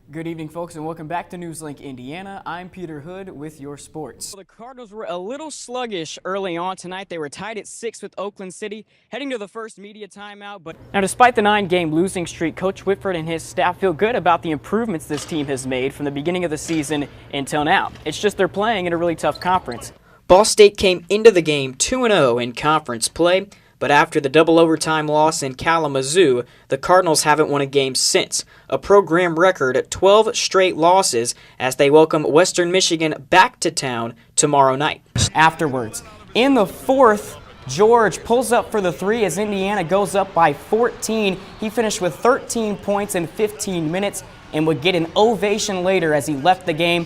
Good evening, folks, and welcome back to NewsLink Indiana. I'm Peter Hood with your sports. The Cardinals were a little sluggish early on tonight. They were tied at 6 with Oakland City, heading to the first media timeout. But now, despite the 9-game losing streak, Coach Whitford and his staff feel good about the improvements this team has made from the beginning of the season until now. It's just they're playing in a really tough conference. Ball State came into the game 2-0 in conference play, but after the double overtime loss in Kalamazoo, the Cardinals haven't won a game since, a program record 12 straight losses as they welcome Western Michigan back to town tomorrow night. Afterwards, in the fourth, George pulls up for the three as Indiana goes up by 14. He finished with 13 points in 15 minutes and would get an ovation later as he left the game.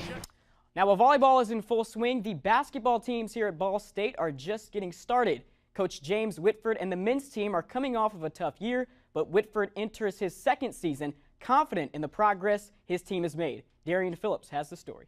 Now, while volleyball is in full swing, the basketball teams here at Ball State are just getting started. Coach James Whitford and the men's team are coming off of a tough year, but Whitford enters his second season confident in the progress his team has made. Darian Phillips has the story.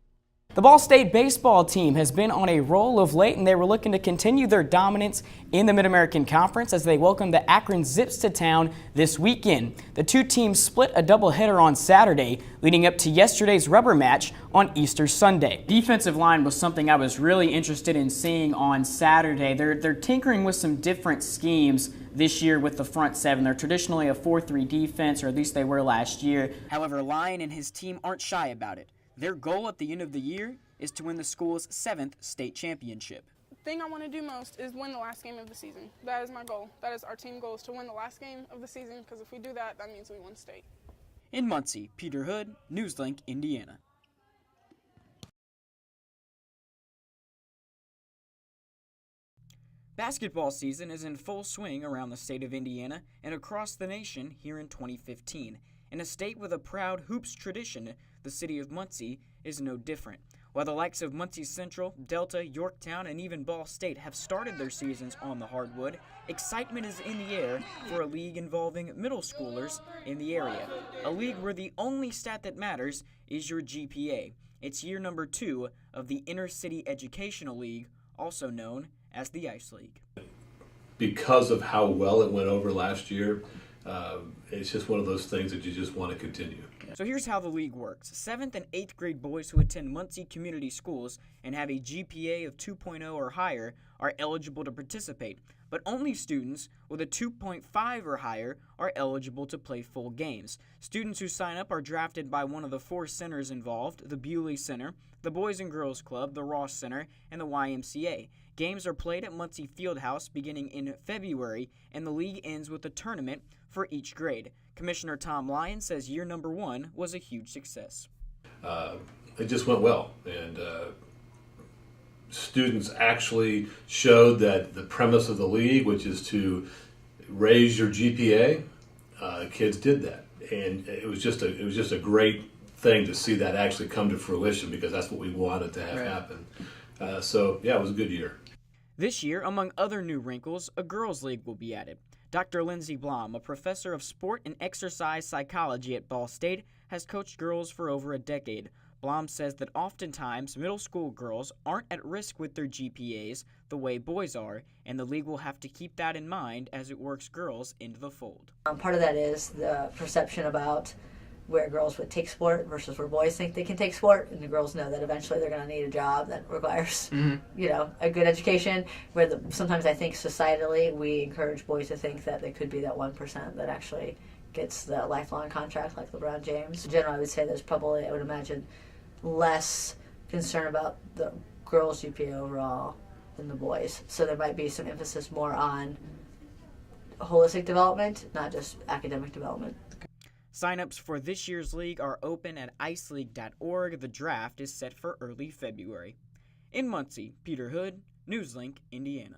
The Ball State baseball team has been on a roll of late, and they were looking to continue their dominance in the Mid-American Conference as they welcome the Akron Zips to town this weekend. The two teams split a doubleheader on Saturday, leading up to yesterday's rubber match on Easter Sunday. Defensive line was something I was really interested in seeing on Saturday. They're tinkering with some different schemes this year with the front seven. They're traditionally a 4-3 defense, or at least they were last year. However, Lyon and his team aren't shy about it. Their goal at the end of the year is to win the school's 7th state championship. The thing I want to do most is win the last game of the season. That is my goal. That is our team goal, is to win the last game of the season, because if we do that, that means we won state. In Muncie, Peter Hood, NewsLink, Indiana. Basketball season is in full swing around the state of Indiana and across the nation here in 2015. In a state with a proud hoops tradition, the city of Muncie is no different. While the likes of Muncie Central, Delta, Yorktown, and even Ball State have started their seasons on the hardwood, excitement is in the air for a league involving middle schoolers in the area. A league where the only stat that matters is your GPA. It's year number 2 of the Inter-City Educational League, also known as the Ice League. Because of how well it went over last year, it's just one of those things that you just want to continue. So here's how the league works. 7th and 8th grade boys who attend Muncie community schools and have a GPA of 2.0 or higher are eligible to participate, but only students with a 2.5 or higher are eligible to play full games. Students who sign up are drafted by one of the 4 centers involved, the Bewley Center, the Boys and Girls Club, the Ross Center, and the YMCA. Games are played at Muncie Fieldhouse beginning in February, and the league ends with a tournament for each grade. Commissioner Tom Lyon says year number 1 was a huge success. It just went well, and students actually showed that the premise of the league, which is to raise your GPA, kids did that, and it was just a great thing to see that actually come to fruition, because that's what we wanted to have happen. So yeah, it was a good year. This year, among other new wrinkles, a girls' league will be added. Dr. Lindsay Blom, a professor of sport and exercise psychology at Ball State, has coached girls for over a decade. Blom says that oftentimes middle school girls aren't at risk with their GPAs the way boys are, and the league will have to keep that in mind as it works girls into the fold. Part of that is the perception about where girls would take sport versus where boys think they can take sport, and the girls know that eventually they're going to need a job that requires, a good education. Where sometimes I think societally we encourage boys to think that they could be that 1% that actually gets the lifelong contract like LeBron James. In general, I would say there's probably, I would imagine, less concern about the girls' GPA overall than the boys. So there might be some emphasis more on holistic development, not just academic development. Sign-ups for this year's league are open at iceleague.org. The draft is set for early February. In Muncie, Peter Hood, NewsLink, Indiana.